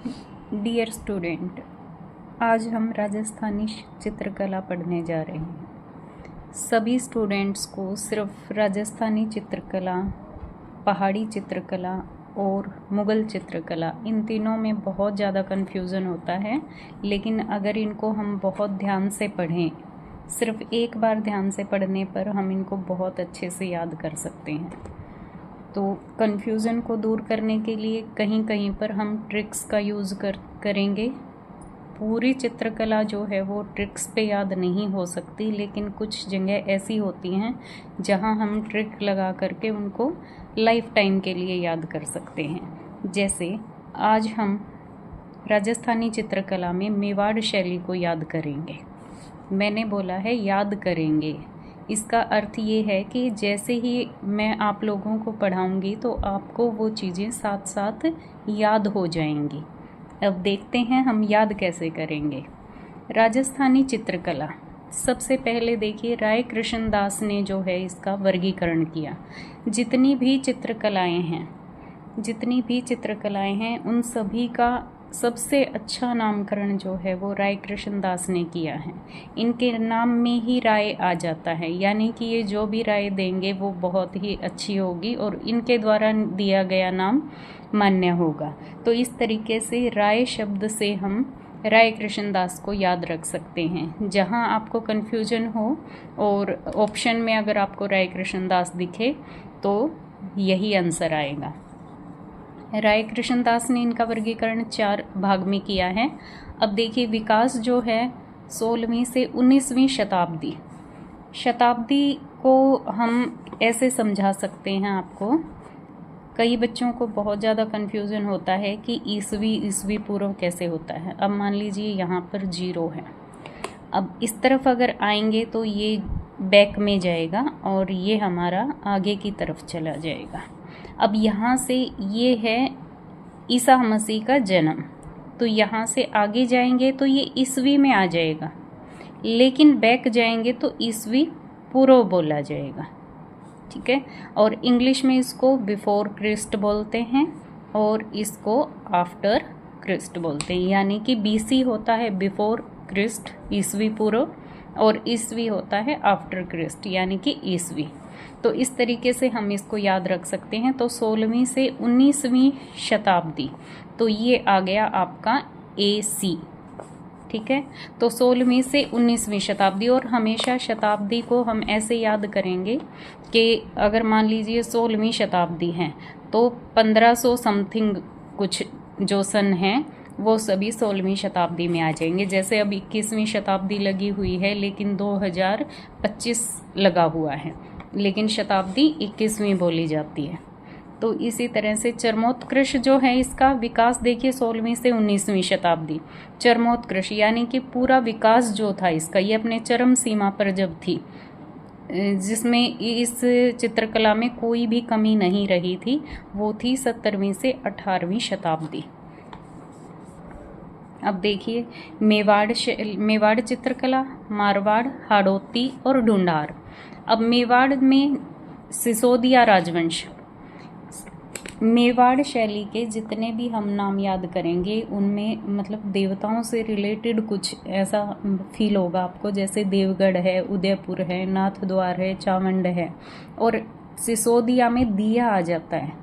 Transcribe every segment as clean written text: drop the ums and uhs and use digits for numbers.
Dear student, आज हम राजस्थानी चित्रकला पढ़ने जा रहे हैं। सभी स्टूडेंट्स को सिर्फ राजस्थानी चित्रकला, पहाड़ी चित्रकला और मुग़ल चित्रकला, इन तीनों में बहुत ज़्यादा कन्फ्यूज़न होता है। लेकिन अगर इनको हम बहुत ध्यान से पढ़ें, सिर्फ एक बार ध्यान से पढ़ने पर हम इनको बहुत अच्छे से याद कर सकते हैं। तो कन्फ्यूज़न को दूर करने के लिए कहीं कहीं पर हम ट्रिक्स का यूज़ करेंगे। पूरी चित्रकला जो है वो ट्रिक्स पे याद नहीं हो सकती, लेकिन कुछ जगह ऐसी होती हैं जहां हम ट्रिक लगा करके उनको लाइफ टाइम के लिए याद कर सकते हैं। जैसे आज हम राजस्थानी चित्रकला में मेवाड़ शैली को याद करेंगे। मैंने बोला है याद करेंगे, इसका अर्थ ये है कि जैसे ही मैं आप लोगों को पढ़ाऊंगी तो आपको वो चीज़ें साथ साथ याद हो जाएंगी। अब देखते हैं हम याद कैसे करेंगे। राजस्थानी चित्रकला, सबसे पहले देखिए राय कृष्णदास ने जो है इसका वर्गीकरण किया। जितनी भी चित्रकलाएं हैं उन सभी का सबसे अच्छा नामकरण जो है वो राय कृष्णदास ने किया है। इनके नाम में ही राय आ जाता है, यानी कि ये जो भी राय देंगे वो बहुत ही अच्छी होगी और इनके द्वारा दिया गया नाम मान्य होगा। तो इस तरीके से राय शब्द से हम राय कृष्णदास को याद रख सकते हैं। जहां आपको कन्फ्यूजन हो और ऑप्शन में अगर आपको राय कृष्णदास दिखे तो यही आंसर आएगा। राय कृष्णदास ने इनका वर्गीकरण 4 भाग में किया है। अब देखिए विकास जो है 16वीं से 19वीं शताब्दी को हम ऐसे समझा सकते हैं आपको। कई बच्चों को बहुत ज़्यादा कन्फ्यूज़न होता है कि ईसवी पूर्व कैसे होता है। अब मान लीजिए यहाँ पर 0 है, अब इस तरफ अगर आएंगे तो ये बैक में जाएगा और ये हमारा आगे की तरफ चला जाएगा। अब यहाँ से ये है ईसा मसीह का जन्म, तो यहाँ से आगे जाएंगे तो ये ईसवी में आ जाएगा, लेकिन बैक जाएंगे तो ईसवी पूर्व बोला जाएगा। ठीक है, और इंग्लिश में इसको बिफोर क्रिस्ट बोलते हैं और इसको आफ्टर क्रिस्ट बोलते हैं। यानी कि बीसी होता है बिफोर क्रिस्ट ईसवी पूर्व और ईसवी होता है आफ्टर क्रिस्ट यानी कि ईसवी। तो इस तरीके से हम इसको याद रख सकते हैं। तो 16वीं से 19वीं शताब्दी, तो ये आ गया आपका AC। ठीक है, तो 16वीं से 19वीं शताब्दी। और हमेशा शताब्दी को हम ऐसे याद करेंगे कि अगर मान लीजिए 16वीं शताब्दी है तो 1500 समथिंग कुछ जो सन हैं वो सभी 16वीं शताब्दी में आ जाएंगे। जैसे अब 21वीं शताब्दी लगी हुई है लेकिन 2025 लगा हुआ है, लेकिन शताब्दी 21वीं बोली जाती है। तो इसी तरह से चरमोत्कर्ष जो है इसका विकास देखिए 16वीं से 19वीं शताब्दी। चरमोत्कर्ष यानी कि पूरा विकास जो था इसका, ये अपने चरम सीमा पर जब थी, जिसमें इस चित्रकला में कोई भी कमी नहीं रही थी, वो थी 17वीं से 18वीं शताब्दी। अब देखिए मेवाड़ चित्रकला, मारवाड़, हाड़ौती और ढूंढार। अब मेवाड़ में सिसोदिया राजवंश, मेवाड़ शैली के जितने भी हम नाम याद करेंगे उनमें मतलब देवताओं से रिलेटेड कुछ ऐसा फील होगा आपको, जैसे देवगढ़ है, उदयपुर है, नाथद्वार है, चावंड है। और सिसोदिया में दिया आ जाता है,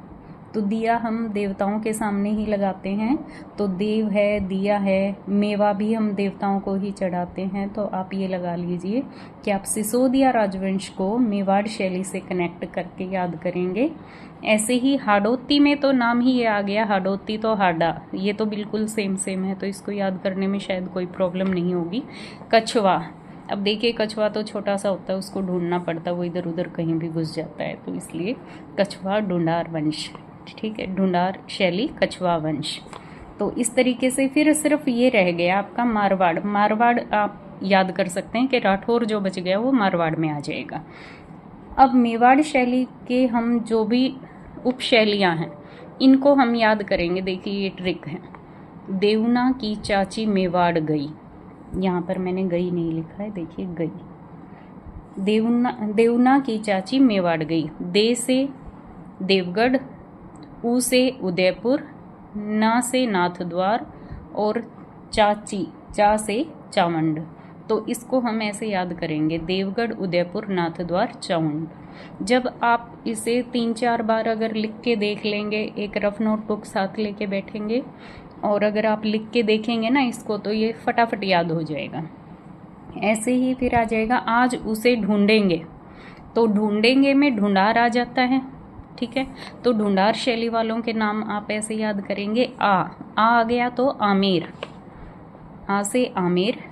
तो दिया हम देवताओं के सामने ही लगाते हैं, तो देव है, दिया है। मेवा भी हम देवताओं को ही चढ़ाते हैं, तो आप ये लगा लीजिए कि आप सिसोदिया राजवंश को मेवाड़ शैली से कनेक्ट करके याद करेंगे। ऐसे ही हाड़ौती में तो नाम ही ये आ गया, हाड़ौती तो हाडा, ये तो बिल्कुल सेम है, तो इसको याद करने में शायद कोई प्रॉब्लम नहीं होगी। कछवा, अब देखिए कछवा तो छोटा सा होता है, उसको ढूंढना पड़ता है, वो इधर उधर कहीं भी घुस जाता है, तो इसलिए कछवा ढूंढार वंश। ठीक है, ढूंढार शैली कछवा वंश। तो इस तरीके से फिर सिर्फ ये रह गया आपका मारवाड़ आप याद कर सकते हैं कि राठौर जो बच गया वो मारवाड़ में आ जाएगा। अब मेवाड़ शैली के हम जो भी उपशैलियाँ हैं इनको हम याद करेंगे। देखिए ये ट्रिक है, देवना की चाची मेवाड़ गई, यहाँ पर मैंने गई नहीं लिखा है, देखिए गई। देवना की चाची मेवाड़ गई। दे से देवगढ़, ऊ से उदयपुर, ना से नाथद्वार और चाची, चा से चामुंड। तो इसको हम ऐसे याद करेंगे, देवगढ़, उदयपुर, नाथद्वार, चामुंड। जब आप इसे 3-4 बार अगर लिख के देख लेंगे, एक रफ नोटबुक साथ लेके बैठेंगे और अगर आप लिख के देखेंगे ना इसको, तो ये फटाफट याद हो जाएगा। ऐसे ही फिर आ जाएगा आज उसे ढूंढेंगे। तो ढूंढेंगे में ढूंढार आ जाता है, ठीक है। तो ढूंढार शैली वालों के नाम आप ऐसे याद करेंगे, आ गया तो आमेर, आ से आमेर,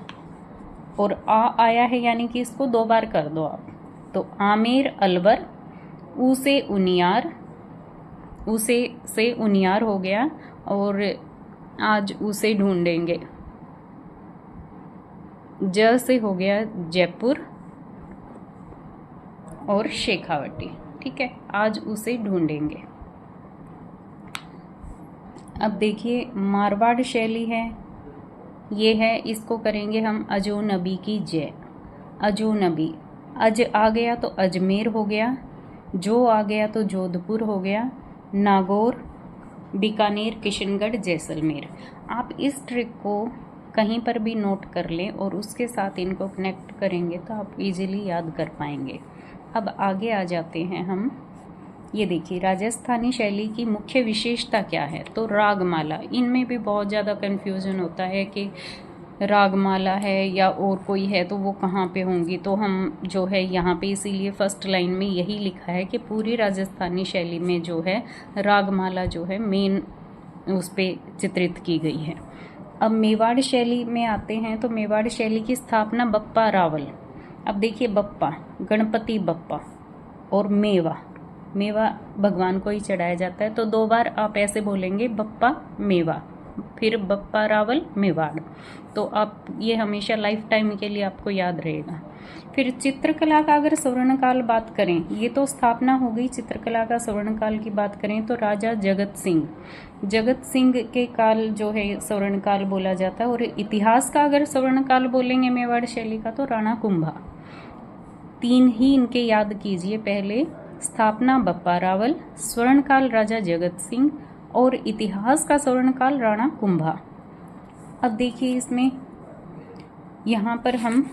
और आ आया है यानी कि इसको 2 बार कर दो आप। तो आमेर अलवर, ऊ से उनियार, उसे से उनियार हो गया, और आज उसे ढूंढेंगे, ज से हो गया जयपुर और शेखावटी, ठीक है। आज उसे ढूंढेंगे। अब देखिए मारवाड़ शैली है, ये है, इसको करेंगे हम अजो नबी की जय। अजो नबी, अज आ गया तो अजमेर हो गया, जो आ गया तो जोधपुर हो गया, नागौर, बीकानेर, किशनगढ़, जैसलमेर। आप इस ट्रिक को कहीं पर भी नोट कर लें और उसके साथ इनको कनेक्ट करेंगे तो आप इजीली याद कर पाएंगे। अब आगे आ जाते हैं हम। ये देखिए राजस्थानी शैली की मुख्य विशेषता क्या है, तो रागमाला। इनमें भी बहुत ज़्यादा कन्फ्यूज़न होता है कि रागमाला है या और कोई है तो वो कहाँ पे होंगी। तो हम जो है यहाँ पे इसीलिए फर्स्ट लाइन में यही लिखा है कि पूरी राजस्थानी शैली में जो है रागमाला जो है मेन उस पर चित्रित की गई है। अब मेवाड़ शैली में आते हैं, तो मेवाड़ शैली की स्थापना बप्पा रावल। अब देखिए बप्पा, गणपति बप्पा, और मेवा, मेवा भगवान को ही चढ़ाया जाता है, तो 2 बार आप ऐसे बोलेंगे बप्पा मेवा, फिर बप्पा रावल मेवाड़। तो आप ये हमेशा लाइफ टाइम के लिए आपको याद रहेगा। फिर चित्रकला का अगर स्वर्णकाल बात करें, ये तो स्थापना हो गई। चित्रकला का स्वर्णकाल की बात करें तो राजा जगत सिंह के काल जो है स्वर्णकाल बोला जाता है। और इतिहास का अगर स्वर्णकाल बोलेंगे मेवाड़ शैली का तो राणा कुंभा। 3 ही इनके याद कीजिए, पहले स्थापना बप्पा रावल, स्वर्णकाल राजा जगत सिंह, और इतिहास का स्वर्णकाल राणा कुंभा। अब देखिए इसमें यहाँ पर हम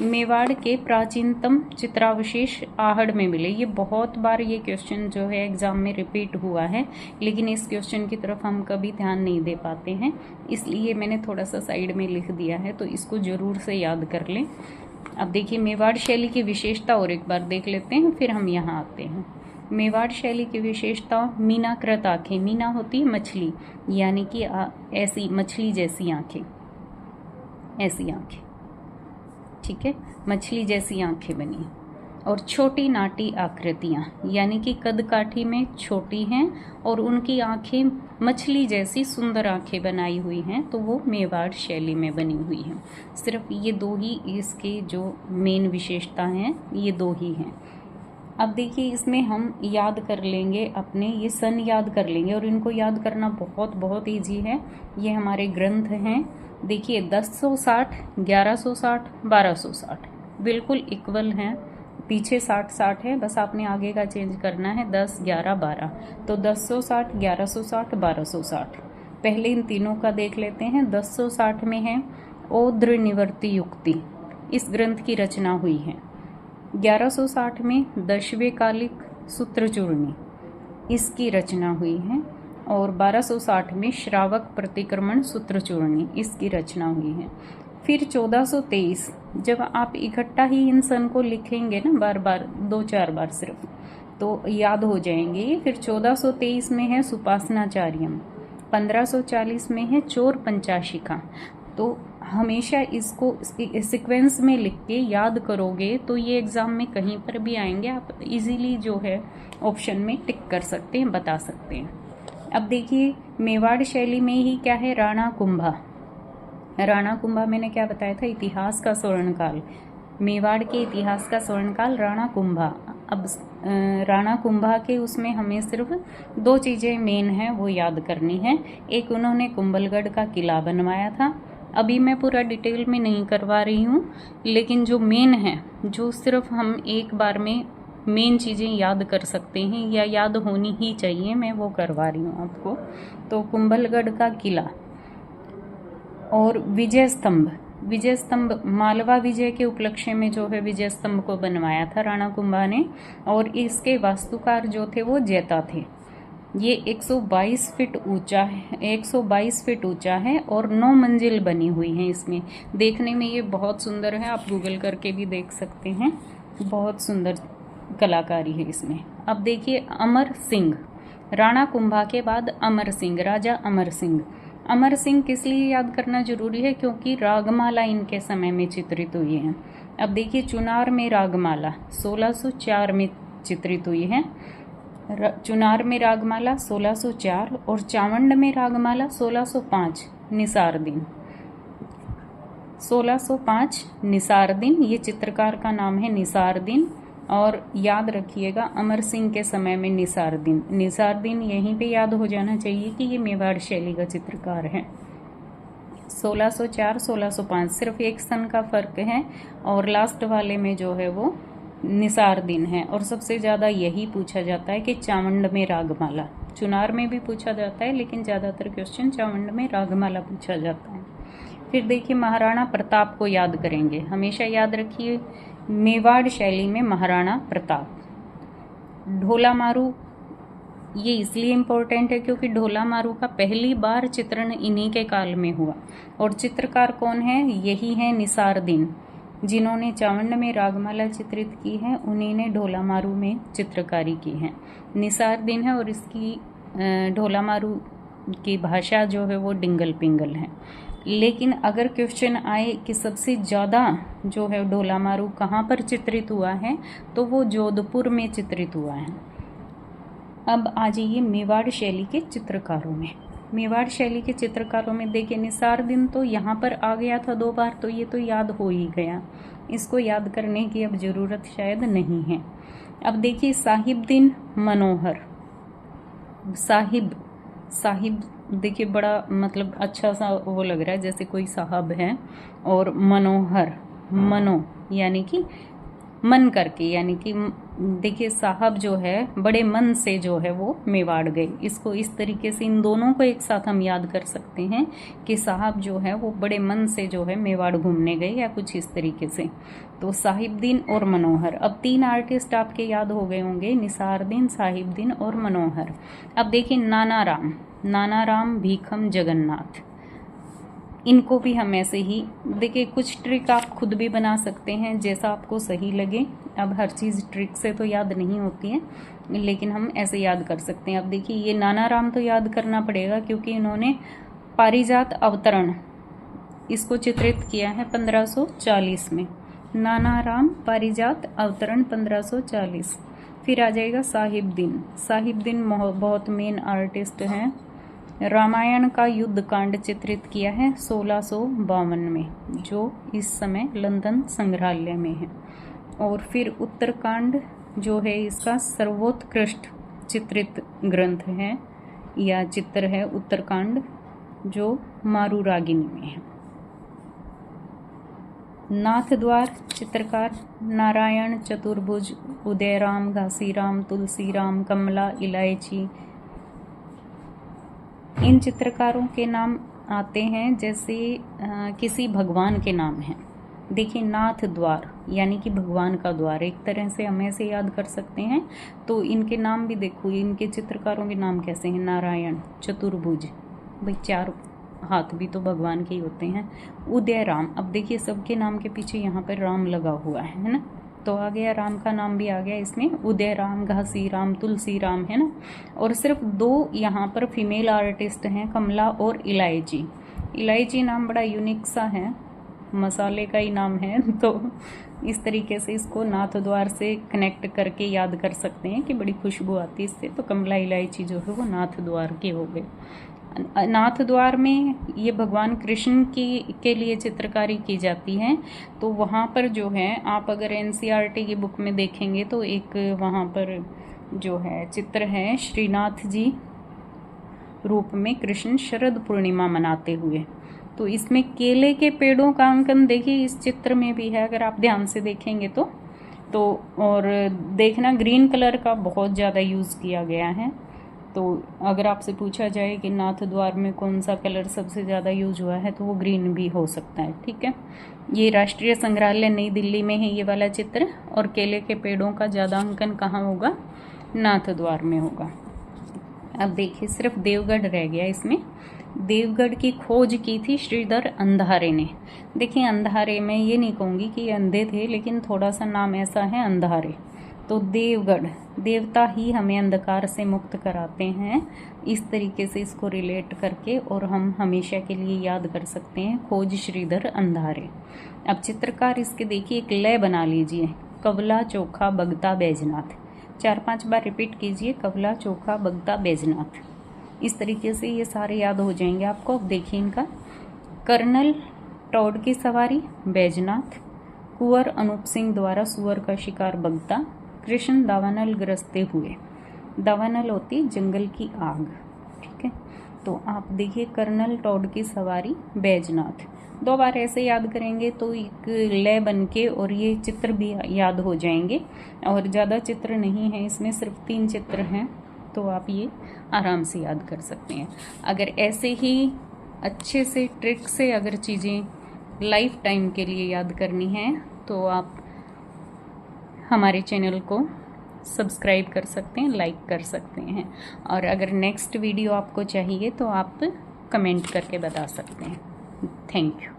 मेवाड़ के प्राचीनतम चित्रावशेष आहड़ में मिले। ये बहुत बार ये क्वेश्चन जो है एग्जाम में रिपीट हुआ है, लेकिन इस क्वेश्चन की तरफ हम कभी ध्यान नहीं दे पाते हैं, इसलिए मैंने थोड़ा सा साइड में लिख दिया है, तो इसको जरूर से याद कर लें। अब देखिए मेवाड़ शैली की विशेषता और एक बार देख लेते हैं, फिर हम यहाँ आते हैं। मेवाड़ शैली की विशेषता, मीनाकृत आंखें। मीना होती है मछली, यानी कि ऐसी मछली जैसी आंखें, ऐसी आंखें, ठीक है, मछली जैसी आंखें बनी। और छोटी नाटी आकृतियाँ, यानी कि कद काठी में छोटी हैं और उनकी आंखें मछली जैसी सुंदर आंखें बनाई हुई हैं, तो वो मेवाड़ शैली में बनी हुई हैं। सिर्फ ये 2 ही इसके जो मेन विशेषता हैं, ये 2 ही हैं। अब देखिए इसमें हम याद कर लेंगे अपने, ये सन याद कर लेंगे, और इनको याद करना बहुत बहुत ईजी है। ये हमारे ग्रंथ हैं, देखिए 1060, 1160, 1260 बिल्कुल इक्वल हैं, पीछे 60-60 है, बस आपने आगे का चेंज करना है, 10, 11, 12। तो 1060, 1160, 1260। पहले इन तीनों का देख लेते हैं। 1060 में है ओद्र निवर्ति युक्ति, इस ग्रंथ की रचना हुई है। 1160 में दशवे कालिक सूत्रचूर्णी, इसकी रचना हुई है। और 1260 में श्रावक प्रतिक्रमण सूत्रचूर्णी, इसकी रचना हुई है। फिर 1423, जब आप इकट्ठा ही इन सन को लिखेंगे ना बार बार, 2-4 बार सिर्फ, तो याद हो जाएंगे। फिर 1423 में है सुपासनाचार्यम, 1540 में है चोर पंचाशिका। तो हमेशा इसको सीक्वेंस में लिख के याद करोगे तो ये एग्ज़ाम में कहीं पर भी आएंगे, आप इजीली जो है ऑप्शन में टिक कर सकते हैं, बता सकते हैं। अब देखिए मेवाड़ शैली में ही क्या है, राणा कुंभा। राणा कुंभा मैंने क्या बताया था, इतिहास का स्वर्णकाल। मेवाड़ के इतिहास का स्वर्णकाल राणा कुंभा। अब राणा कुंभा के उसमें हमें सिर्फ 2 चीज़ें मेन हैं वो याद करनी है। एक, उन्होंने कुंभलगढ़ का किला बनवाया था। अभी मैं पूरा डिटेल में नहीं करवा रही हूँ, लेकिन जो मेन है, जो सिर्फ हम एक बार में मेन चीज़ें याद कर सकते हैं या याद होनी ही चाहिए, मैं वो करवा रही हूँ आपको। तो कुंभलगढ़ का किला और विजय स्तंभ, विजय स्तंभ मालवा विजय के उपलक्ष्य में जो है विजय स्तंभ को बनवाया था राणा कुंभा ने, और इसके वास्तुकार जो थे वो जैता थे। ये 122 फीट ऊंचा है, 122 फीट ऊंचा है और 9 मंजिल बनी हुई है। इसमें देखने में ये बहुत सुंदर है, आप गूगल करके भी देख सकते हैं, बहुत सुंदर कलाकारी है इसमें। अब देखिए अमर सिंह, राणा कुंभा के बाद अमर सिंह, राजा अमर सिंह। अमर सिंह किस लिए याद करना जरूरी है? क्योंकि रागमाला इनके समय में चित्रित हुई है। अब देखिए चुनार में रागमाला 1604 में चित्रित हुई है, चुनार में रागमाला 1604 और चावंड में रागमाला 1605 निसार दिन, 1605 निसार दिन, ये चित्रकार का नाम है निसार दिन। और याद रखिएगा अमर सिंह के समय में निसार दिन, निसार दिन यहीं पे याद हो जाना चाहिए कि ये मेवाड़ शैली का चित्रकार है। 1604 1605 सिर्फ एक सन का फर्क है, और लास्ट वाले में जो है वो निसार दिन है। और सबसे ज़्यादा यही पूछा जाता है कि चावंड में रागमाला, चुनार में भी पूछा जाता है लेकिन ज़्यादातर क्वेश्चन चावंड में रागमाला पूछा जाता है। फिर देखिए महाराणा प्रताप को याद करेंगे, हमेशा याद रखिए मेवाड़ शैली में महाराणा प्रताप। ढोला मारू ये इसलिए इम्पोर्टेंट है क्योंकि ढोला मारू का पहली बार चित्रण इन्हीं के काल में हुआ, और चित्रकार कौन है? यही है निसार दिन, जिन्होंने चावंड में रागमाला चित्रित की है, उन्हीं ने ढोला मारू में चित्रकारी की है। निसार दिन है और इसकी ढोला मारू की भाषा जो है वो डिंगल पिंगल है। लेकिन अगर क्वेश्चन आए कि सबसे ज़्यादा जो है ढोला मारू कहाँ पर चित्रित हुआ है, तो वो जोधपुर में चित्रित हुआ है। अब आ जाइए मेवाड़ शैली के चित्रकारों में। मेवाड़ शैली के चित्रकारों में देखिए निसार दिन तो यहाँ पर आ गया था 2 बार, तो ये तो याद हो ही गया, इसको याद करने की अब ज़रूरत शायद नहीं है। अब देखिए साहिब दिन मनोहर, साहिब देखिए बड़ा मतलब अच्छा सा वो लग रहा है जैसे कोई साहब है, और मनोहर मनो यानी कि मन करके, यानी कि देखिए साहब जो है बड़े मन से जो है वो मेवाड़ गए। इसको इस तरीके से इन दोनों को एक साथ हम याद कर सकते हैं कि साहब जो है वो बड़े मन से जो है मेवाड़ घूमने गए, या कुछ इस तरीके से। तो साहिबदीन और मनोहर, अब 3 आर्टिस्ट आपके याद हो गए होंगे, निसारदीन, साहिबदीन और मनोहर। अब देखिए नाना राम भीखम जगन्नाथ, इनको भी हम ऐसे ही देखिए, कुछ ट्रिक आप खुद भी बना सकते हैं जैसा आपको सही लगे। अब हर चीज़ ट्रिक से तो याद नहीं होती है, लेकिन हम ऐसे याद कर सकते हैं। अब देखिए ये नाना राम तो याद करना पड़ेगा क्योंकि इन्होंने पारिजात अवतरण इसको चित्रित किया है 1540 में। नाना राम पारिजात अवतरण 1540। फिर आ जाएगा साहिबदीन बहुत मेन आर्टिस्ट हैं। रामायण का युद्ध कांड चित्रित किया है 1652 में, जो इस समय लंदन संग्रहालय में है। और फिर उत्तरकांड जो है इसका सर्वोत्कृष्ट चित्रित ग्रंथ है या चित्र है उत्तरकांड, जो मारू रागिनी में है। नाथ द्वार चित्रकार नारायण चतुर्भुज, उदयराम, घासीराम, तुलसीराम, कमला, इलायची, इन चित्रकारों के नाम आते हैं जैसे किसी भगवान के नाम हैं। देखिए नाथ द्वार यानी कि भगवान का द्वार, एक तरह से हम ऐसे याद कर सकते हैं। तो इनके नाम भी देखो, इनके चित्रकारों के नाम कैसे हैं? नारायण, चतुर्भुज, भाई 4 हाथ भी तो भगवान के ही होते हैं। उदय राम, अब देखिए सबके नाम के पीछे यहाँ पर राम लगा हुआ है ना, तो आ गया राम का नाम भी आ गया इसमें, उदय राम, घासी राम, तुलसी राम, है ना। और सिर्फ 2 यहाँ पर फीमेल आर्टिस्ट हैं, कमला और इलायची। इलायची नाम बड़ा यूनिक सा है, मसाले का ही नाम है, तो इस तरीके से इसको नाथ द्वार से कनेक्ट करके याद कर सकते हैं कि बड़ी खुशबू आती है इससे। तो कमला इलायची जो है वो नाथ द्वार के हो गए। नाथ द्वार में ये भगवान कृष्ण के लिए चित्रकारी की जाती है। तो वहाँ पर जो है आप अगर NCERT की बुक में देखेंगे तो एक वहाँ पर जो है चित्र है श्रीनाथ जी रूप में कृष्ण शरद पूर्णिमा मनाते हुए। तो इसमें केले के पेड़ों का अंकन देखिए इस चित्र में भी है, अगर आप ध्यान से देखेंगे तो तो और देखना ग्रीन कलर का बहुत ज़्यादा यूज़ किया गया है। तो अगर आपसे पूछा जाए कि नाथ द्वार में कौन सा कलर सबसे ज़्यादा यूज हुआ है तो वो ग्रीन भी हो सकता है। ठीक है, ये राष्ट्रीय संग्रहालय नई दिल्ली में है ये वाला चित्र, और केले के पेड़ों का ज़्यादा अंकन कहाँ होगा? नाथ द्वार में होगा। अब देखिए सिर्फ देवगढ़ रह गया इसमें। देवगढ़ की खोज की थी श्रीधर अंधारे ने। देखिए अंधारे, मैं ये नहीं कहूँगी कि ये अंधे थे, लेकिन थोड़ा सा नाम ऐसा है अंधारे। तो देवगढ़, देवता ही हमें अंधकार से मुक्त कराते हैं, इस तरीके से इसको रिलेट करके और हम हमेशा के लिए याद कर सकते हैं, खोज श्रीधर अंधारे। अब चित्रकार इसके देखिए एक लय बना लीजिए, कवला चोखा बगता बैजनाथ, 4-5 बार रिपीट कीजिए, कवला चोखा बगता बैजनाथ। इस तरीके से ये सारे याद हो जाएंगे आपको। अब देखिए इनका, कर्नल टॉड की सवारी बैजनाथ, कुंवर अनूप सिंह द्वारा सुअर का शिकार बगता, कृष्ण दावानल ग्रसते हुए, दावानल होती जंगल की आग। ठीक है, तो आप देखिए कर्नल टॉड की सवारी बैजनाथ, 2 बार ऐसे याद करेंगे तो एक लय बन के और ये चित्र भी याद हो जाएंगे। और ज़्यादा चित्र नहीं है इसमें, सिर्फ 3 चित्र हैं, तो आप ये आराम से याद कर सकते हैं। अगर ऐसे ही अच्छे से ट्रिक से अगर चीज़ें लाइफ टाइम के लिए याद करनी है तो आप हमारे चैनल को सब्सक्राइब कर सकते हैं, लाइक कर सकते हैं। और अगर नेक्स्ट वीडियो आपको चाहिए तो आप कमेंट करके बता सकते हैं। Thank you.